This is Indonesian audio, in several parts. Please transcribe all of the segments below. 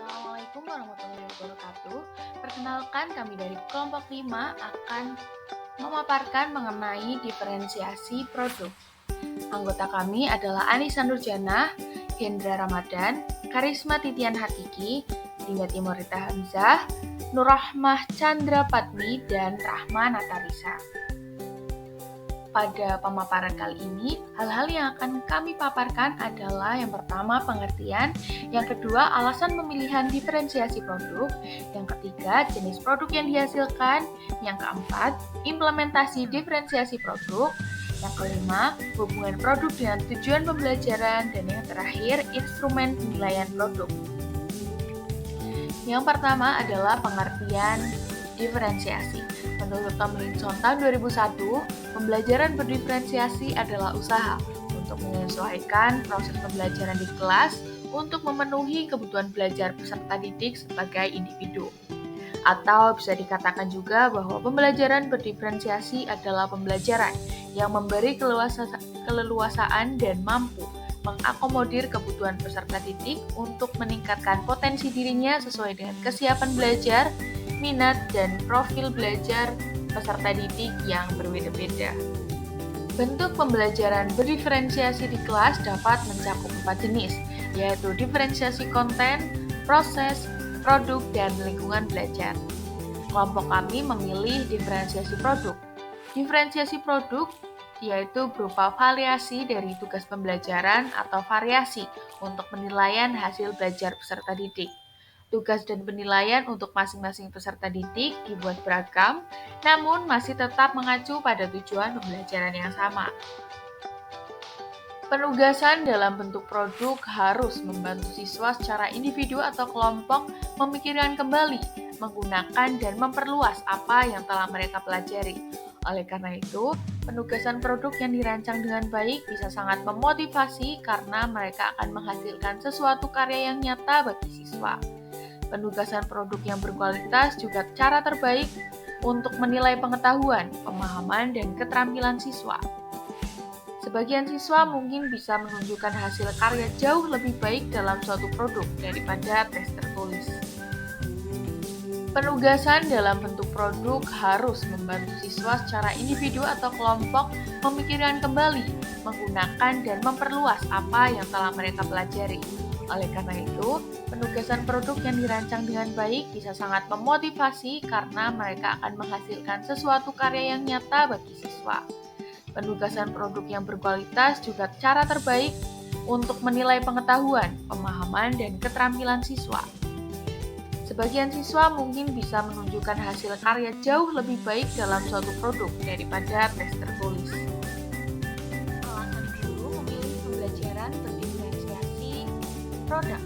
Assalamualaikum warahmatullahi wabarakatuh. Perkenalkan, kami dari kelompok 5 akan memaparkan mengenai diferensiasi produk. Anggota kami adalah Anissa Nurjanah, Hendra Ramadan, Karisma Titian Hakiki, Dinda Timurita Hamzah, Nurrahmah Chandra Patmi, dan Rahma Natarisa. Pada pemaparan kali ini, hal-hal yang akan kami paparkan adalah yang pertama pengertian, yang kedua alasan pemilihan diferensiasi produk, yang ketiga jenis produk yang dihasilkan, yang keempat implementasi diferensiasi produk, yang kelima hubungan produk dengan tujuan pembelajaran, dan yang terakhir instrumen penilaian produk. Yang pertama adalah pengertian diferensiasi. Menurut Tomlinson tahun 2001, pembelajaran berdiferensiasi adalah usaha untuk menyesuaikan proses pembelajaran di kelas untuk memenuhi kebutuhan belajar peserta didik sebagai individu. Atau bisa dikatakan juga bahwa pembelajaran berdiferensiasi adalah pembelajaran yang memberi keleluasaan dan mampu mengakomodir kebutuhan peserta didik untuk meningkatkan potensi dirinya sesuai dengan kesiapan belajar, minat, dan profil belajar peserta didik yang berbeda-beda. Bentuk pembelajaran berdiferensiasi di kelas dapat mencakup 4 jenis, yaitu diferensiasi konten, proses, produk, dan lingkungan belajar. Kelompok kami memilih diferensiasi produk. Diferensiasi produk yaitu berupa variasi dari tugas pembelajaran atau variasi untuk penilaian hasil belajar peserta didik. Tugas dan penilaian untuk masing-masing peserta didik dibuat beragam, namun masih tetap mengacu pada tujuan pembelajaran yang sama. Penugasan dalam bentuk produk harus membantu siswa secara individu atau kelompok memikirkan kembali, menggunakan, dan memperluas apa yang telah mereka pelajari. Oleh karena itu, penugasan produk yang dirancang dengan baik bisa sangat memotivasi karena mereka akan menghasilkan sesuatu karya yang nyata bagi siswa. Penugasan produk yang berkualitas juga cara terbaik untuk menilai pengetahuan, pemahaman, dan keterampilan siswa. Sebagian siswa mungkin bisa menunjukkan hasil karya jauh lebih baik dalam suatu produk daripada tes tertulis. Penugasan dalam bentuk produk harus membantu siswa secara individu atau kelompok memikirkan kembali, menggunakan, dan memperluas apa yang telah mereka pelajari. Oleh karena itu, penugasan produk yang dirancang dengan baik bisa sangat memotivasi karena mereka akan menghasilkan sesuatu karya yang nyata bagi siswa. Penugasan produk yang berkualitas juga cara terbaik untuk menilai pengetahuan, pemahaman, dan keterampilan siswa. Sebagian siswa mungkin bisa menunjukkan hasil karya jauh lebih baik dalam suatu produk daripada tes tertulis. Alasan guru memilih pembelajaran berdiferensiasi produk.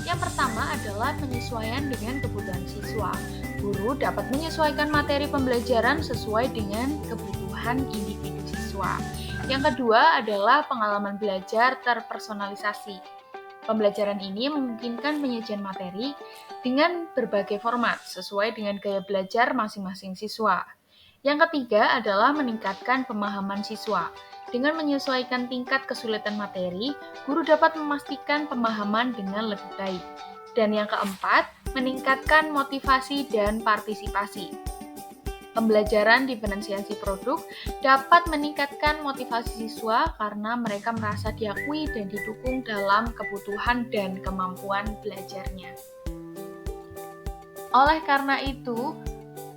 Yang pertama adalah penyesuaian dengan kebutuhan siswa. Guru dapat menyesuaikan materi pembelajaran sesuai dengan kebutuhan individu siswa. Yang kedua adalah pengalaman belajar terpersonalisasi. Pembelajaran ini memungkinkan penyajian materi dengan berbagai format sesuai dengan gaya belajar masing-masing siswa. Yang ketiga adalah meningkatkan pemahaman siswa. Dengan menyesuaikan tingkat kesulitan materi, guru dapat memastikan pemahaman dengan lebih baik. Dan yang keempat, meningkatkan motivasi dan partisipasi. Pembelajaran diferensiasi produk dapat meningkatkan motivasi siswa karena mereka merasa diakui dan didukung dalam kebutuhan dan kemampuan belajarnya. Oleh karena itu,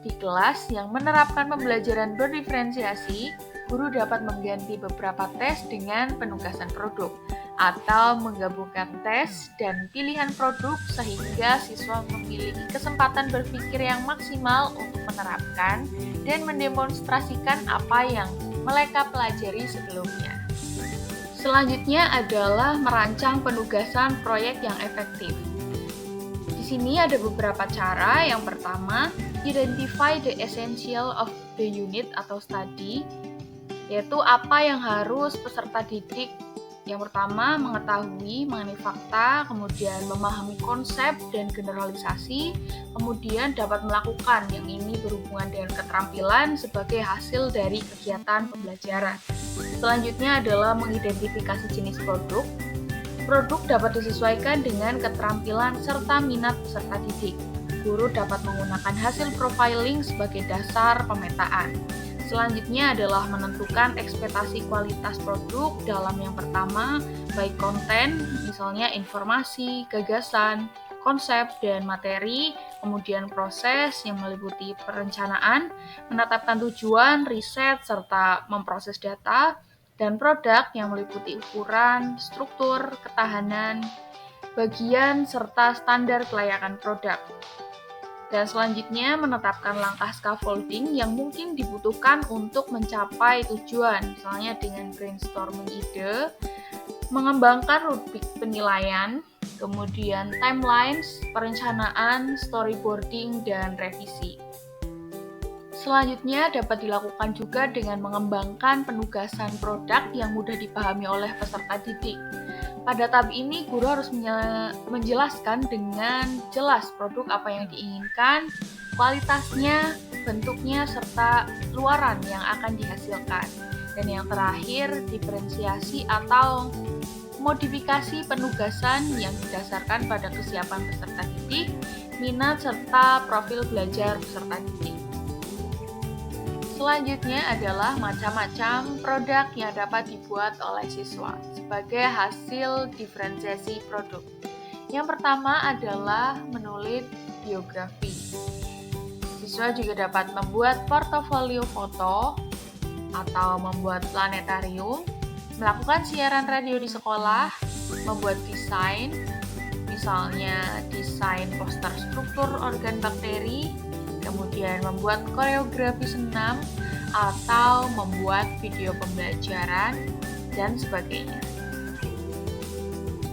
di kelas yang menerapkan pembelajaran berdiferensiasi, guru dapat mengganti beberapa tes dengan penugasan produk, atau menggabungkan tes dan pilihan produk sehingga siswa memiliki kesempatan berpikir yang maksimal untuk menerapkan dan mendemonstrasikan apa yang mereka pelajari sebelumnya. Selanjutnya adalah merancang penugasan proyek yang efektif. Di sini ada beberapa cara. Yang pertama, identify the essential of the unit atau study, yaitu apa yang harus peserta didik. Yang pertama, mengetahui mengenai fakta, kemudian memahami konsep dan generalisasi, kemudian dapat melakukan yang ini berhubungan dengan keterampilan sebagai hasil dari kegiatan pembelajaran. Selanjutnya adalah mengidentifikasi jenis produk. Produk dapat disesuaikan dengan keterampilan serta minat peserta didik. Guru dapat menggunakan hasil profiling sebagai dasar pemetaan. Selanjutnya adalah menentukan ekspektasi kualitas produk dalam yang pertama, baik konten, misalnya informasi, gagasan, konsep, dan materi, kemudian proses yang meliputi perencanaan, menetapkan tujuan, riset, serta memproses data, dan produk yang meliputi ukuran, struktur, ketahanan, bagian, serta standar kelayakan produk. Dan selanjutnya menetapkan langkah scaffolding yang mungkin dibutuhkan untuk mencapai tujuan, misalnya dengan brainstorming ide, mengembangkan rubrik penilaian, kemudian timelines, perencanaan, storyboarding, dan revisi. Selanjutnya dapat dilakukan juga dengan mengembangkan penugasan produk yang mudah dipahami oleh peserta didik. Pada tahap ini, guru harus menjelaskan dengan jelas produk apa yang diinginkan, kualitasnya, bentuknya, serta luaran yang akan dihasilkan. Dan yang terakhir, diferensiasi atau modifikasi penugasan yang didasarkan pada kesiapan peserta didik, minat, serta profil belajar peserta didik. Selanjutnya adalah macam-macam produk yang dapat dibuat oleh siswa sebagai hasil diferensiasi produk. Yang pertama adalah menulis biografi. Siswa juga dapat membuat portofolio foto atau membuat planetarium, melakukan siaran radio di sekolah, membuat desain, misalnya desain poster struktur organ bakteri, kemudian membuat koreografi senam, atau membuat video pembelajaran, dan sebagainya.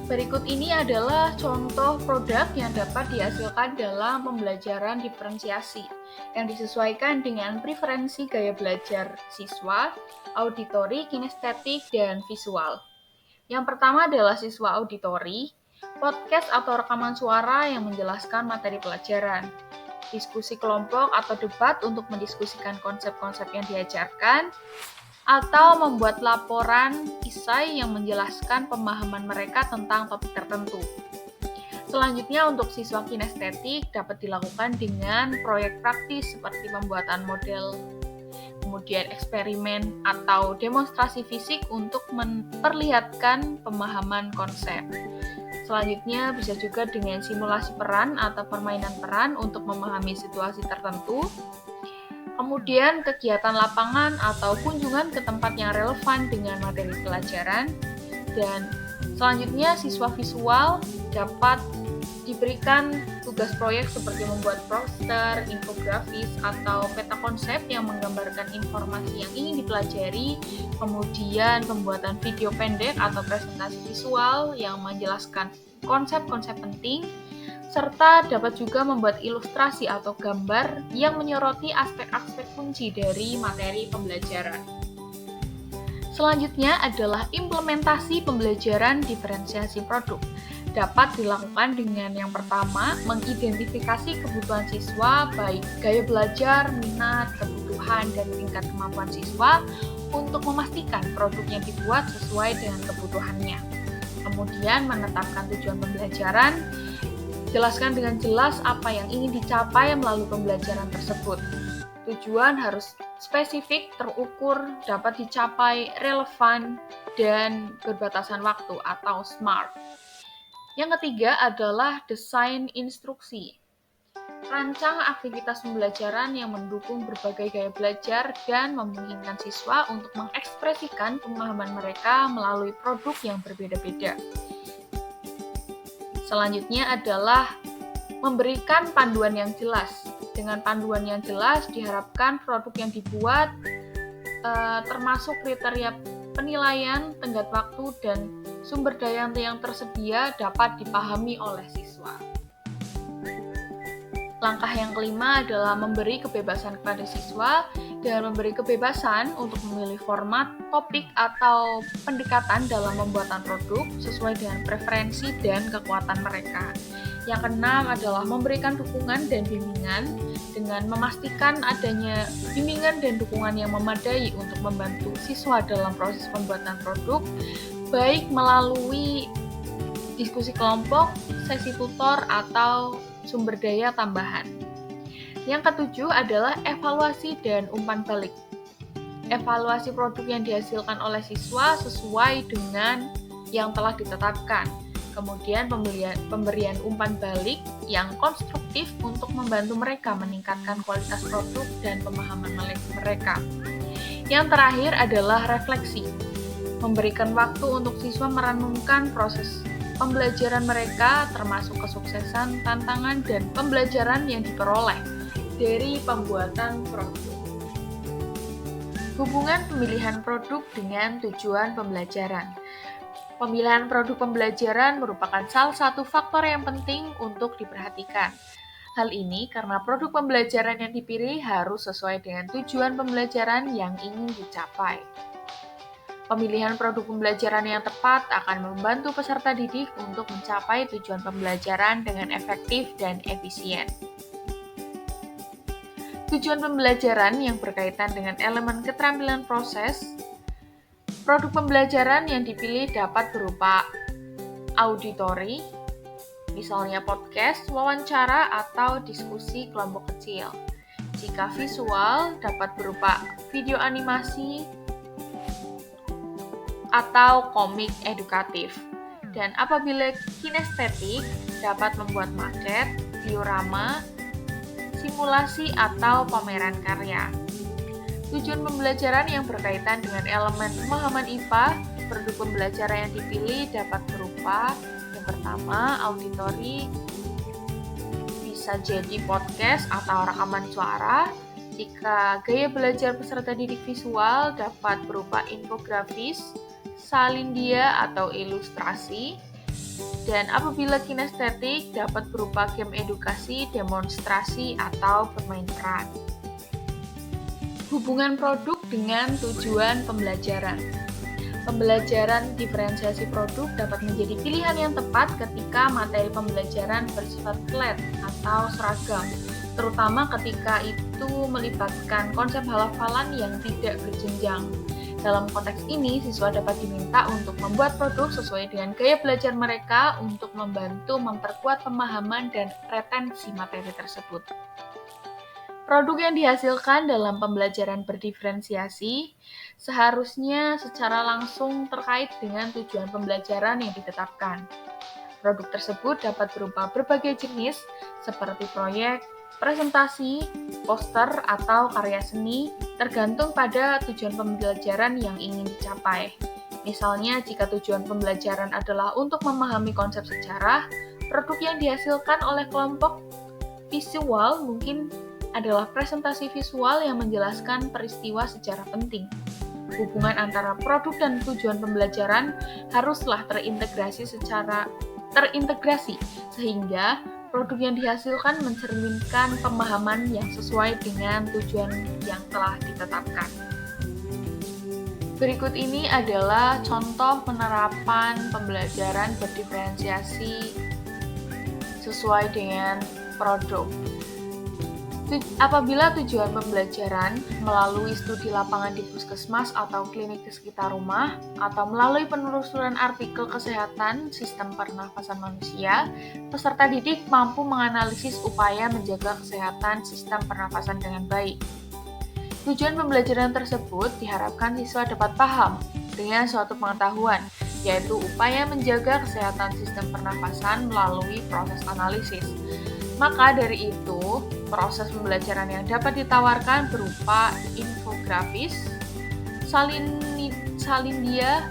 Berikut ini adalah contoh produk yang dapat dihasilkan dalam pembelajaran diferensiasi yang disesuaikan dengan preferensi gaya belajar siswa, auditori, kinestetik, dan visual. Yang pertama adalah siswa auditori, podcast atau rekaman suara yang menjelaskan materi pelajaran, diskusi kelompok atau debat untuk mendiskusikan konsep-konsep yang diajarkan, atau membuat laporan esai yang menjelaskan pemahaman mereka tentang topik tertentu. Selanjutnya untuk siswa kinestetik dapat dilakukan dengan proyek praktis seperti pembuatan model, kemudian eksperimen atau demonstrasi fisik untuk memperlihatkan pemahaman konsep. Selanjutnya bisa juga dengan simulasi peran atau permainan peran untuk memahami situasi tertentu. Kemudian kegiatan lapangan atau kunjungan ke tempat yang relevan dengan materi pelajaran. Dan selanjutnya siswa visual dapat diberikan tugas proyek seperti membuat poster, infografis, atau peta konsep yang menggambarkan informasi yang ingin dipelajari, kemudian pembuatan video pendek atau presentasi visual yang menjelaskan konsep-konsep penting, serta dapat juga membuat ilustrasi atau gambar yang menyoroti aspek-aspek kunci dari materi pembelajaran. Selanjutnya adalah implementasi pembelajaran diferensiasi produk. Dapat dilakukan dengan yang pertama, mengidentifikasi kebutuhan siswa, baik gaya belajar, minat, kebutuhan, dan tingkat kemampuan siswa untuk memastikan produk yang dibuat sesuai dengan kebutuhannya. Kemudian menetapkan tujuan pembelajaran, jelaskan dengan jelas apa yang ingin dicapai melalui pembelajaran tersebut. Tujuan harus spesifik, terukur, dapat dicapai, relevan, dan berbatasan waktu atau SMART. Yang ketiga adalah desain instruksi. Rancang aktivitas pembelajaran yang mendukung berbagai gaya belajar dan memungkinkan siswa untuk mengekspresikan pemahaman mereka melalui produk yang berbeda-beda. Selanjutnya adalah memberikan panduan yang jelas. Dengan panduan yang jelas diharapkan produk yang dibuat termasuk kriteria penilaian, tenggat waktu, dan sumber daya yang tersedia dapat dipahami oleh siswa. Langkah yang kelima adalah memberi kebebasan kepada siswa dan memberi kebebasan untuk memilih format, topik, atau pendekatan dalam pembuatan produk sesuai dengan preferensi dan kekuatan mereka. Yang keenam adalah memberikan dukungan dan bimbingan dengan memastikan adanya bimbingan dan dukungan yang memadai untuk membantu siswa dalam proses pembuatan produk, baik melalui diskusi kelompok, sesi tutor, atau sumber daya tambahan. Yang ketujuh adalah evaluasi dan umpan balik. Evaluasi produk yang dihasilkan oleh siswa sesuai dengan yang telah ditetapkan. Kemudian pemberian umpan balik yang konstruktif untuk membantu mereka meningkatkan kualitas produk dan pemahaman mereka. Yang terakhir adalah refleksi. Memberikan waktu untuk siswa merenungkan proses pembelajaran mereka termasuk kesuksesan, tantangan, dan pembelajaran yang diperoleh dari pembuatan produk. Hubungan pemilihan produk dengan tujuan pembelajaran. Pemilihan produk pembelajaran merupakan salah satu faktor yang penting untuk diperhatikan. Hal ini karena produk pembelajaran yang dipilih harus sesuai dengan tujuan pembelajaran yang ingin dicapai. Pemilihan produk pembelajaran yang tepat akan membantu peserta didik untuk mencapai tujuan pembelajaran dengan efektif dan efisien. Tujuan pembelajaran yang berkaitan dengan elemen keterampilan proses. Produk pembelajaran yang dipilih dapat berupa auditori, misalnya podcast, wawancara, atau diskusi kelompok kecil. Jika visual, dapat berupa video animasi atau komik edukatif. Dan apabila kinestetik, dapat membuat maket, diorama, simulasi, atau pameran karya. Tujuan pembelajaran yang berkaitan dengan elemen pemahaman IPA, produk pembelajaran yang dipilih dapat berupa yang pertama, auditori, bisa jadi podcast atau rekaman suara. Jika gaya belajar peserta didik visual dapat berupa infografis, salin dia atau ilustrasi. Dan apabila kinestetik dapat berupa game edukasi, demonstrasi, atau bermain peran. Hubungan produk dengan tujuan pembelajaran. Pembelajaran diferensiasi produk dapat menjadi pilihan yang tepat ketika materi pembelajaran bersifat flat atau seragam, terutama ketika itu melibatkan konsep hafalan yang tidak berjenjang. Dalam konteks ini, siswa dapat diminta untuk membuat produk sesuai dengan gaya belajar mereka untuk membantu memperkuat pemahaman dan retensi materi tersebut. Produk yang dihasilkan dalam pembelajaran berdiferensiasi seharusnya secara langsung terkait dengan tujuan pembelajaran yang ditetapkan. Produk tersebut dapat berupa berbagai jenis seperti proyek, presentasi, poster, atau karya seni, tergantung pada tujuan pembelajaran yang ingin dicapai. Misalnya, jika tujuan pembelajaran adalah untuk memahami konsep sejarah, produk yang dihasilkan oleh kelompok visual mungkin adalah presentasi visual yang menjelaskan peristiwa sejarah penting. Hubungan antara produk dan tujuan pembelajaran haruslah terintegrasi sehingga produk yang dihasilkan mencerminkan pemahaman yang sesuai dengan tujuan yang telah ditetapkan. Berikut ini adalah contoh penerapan pembelajaran berdiferensiasi sesuai dengan produk. Apabila tujuan pembelajaran melalui studi lapangan di puskesmas atau klinik di sekitar rumah, atau melalui penelusuran artikel kesehatan sistem pernafasan manusia, peserta didik mampu menganalisis upaya menjaga kesehatan sistem pernafasan dengan baik. Tujuan pembelajaran tersebut diharapkan siswa dapat paham dengan suatu pengetahuan, yaitu upaya menjaga kesehatan sistem pernafasan melalui proses analisis. Maka dari itu, proses pembelajaran yang dapat ditawarkan berupa infografis, salin dia,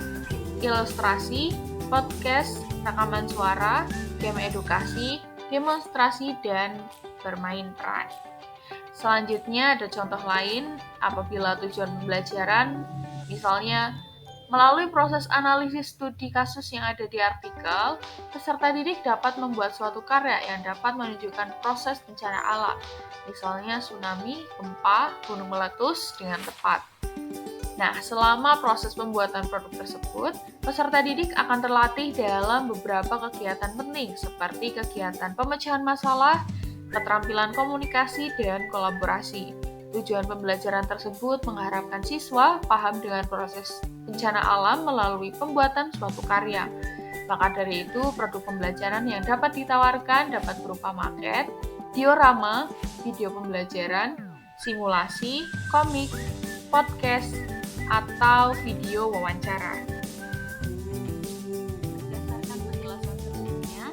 ilustrasi, podcast, rekaman suara, game edukasi, demonstrasi, dan bermain peran. Selanjutnya ada contoh lain apabila tujuan pembelajaran, misalnya melalui proses analisis studi kasus yang ada di artikel, peserta didik dapat membuat suatu karya yang dapat menunjukkan proses bencana alam, misalnya tsunami, gempa, gunung meletus dengan tepat. Nah, selama proses pembuatan produk tersebut, peserta didik akan terlatih dalam beberapa kegiatan penting seperti kegiatan pemecahan masalah, keterampilan komunikasi, dan kolaborasi. Tujuan pembelajaran tersebut mengharapkan siswa paham dengan proses bencana alam melalui pembuatan suatu karya. Maka dari itu, produk pembelajaran yang dapat ditawarkan dapat berupa maket, diorama, video pembelajaran, simulasi, komik, podcast, atau video wawancara. Berdasarkan penjelasan sebelumnya,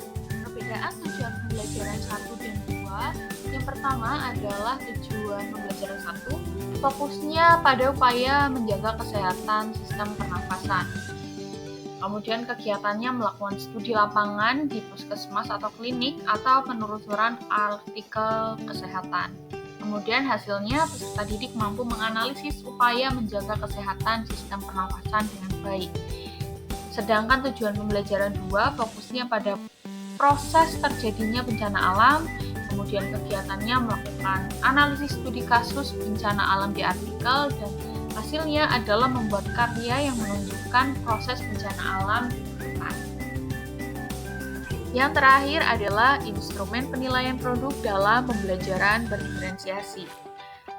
perbedaan tujuan pembelajaran 1 dan 2, yang pertama adalah tujuan pembelajaran 1, fokusnya pada upaya menjaga kesehatan sistem pernafasan. Kemudian kegiatannya melakukan studi lapangan di puskesmas atau klinik atau penelusuran artikel kesehatan. Kemudian hasilnya peserta didik mampu menganalisis upaya menjaga kesehatan sistem pernafasan dengan baik. Sedangkan tujuan pembelajaran 2 fokusnya pada proses terjadinya bencana alam, kemudian kegiatannya melakukan analisis studi kasus bencana alam di artikel, dan hasilnya adalah membuat karya yang menunjukkan proses bencana alam di hutan. Yang terakhir adalah instrumen penilaian produk dalam pembelajaran berdiferensiasi.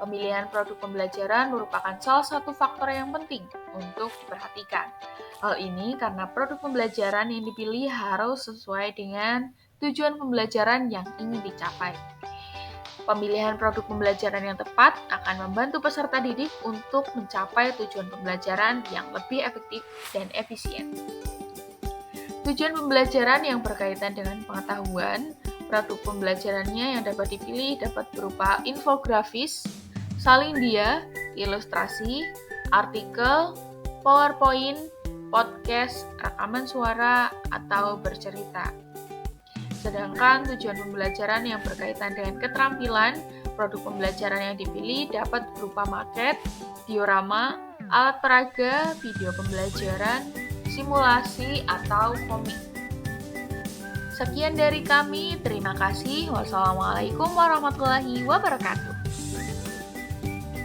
Pemilihan produk pembelajaran merupakan salah satu faktor yang penting untuk diperhatikan. Hal ini karena produk pembelajaran yang dipilih harus sesuai dengan tujuan pembelajaran yang ingin dicapai. Pemilihan produk pembelajaran yang tepat akan membantu peserta didik untuk mencapai tujuan pembelajaran yang lebih efektif dan efisien. Tujuan pembelajaran yang berkaitan dengan pengetahuan, produk pembelajarannya yang dapat dipilih dapat berupa infografis, salin dia, ilustrasi, artikel, PowerPoint, podcast, rekaman suara, atau bercerita. Sedangkan tujuan pembelajaran yang berkaitan dengan keterampilan, produk pembelajaran yang dipilih dapat berupa maket, diorama, alat peraga, video pembelajaran, simulasi, atau komik. Sekian dari kami, terima kasih. Wassalamualaikum warahmatullahi wabarakatuh.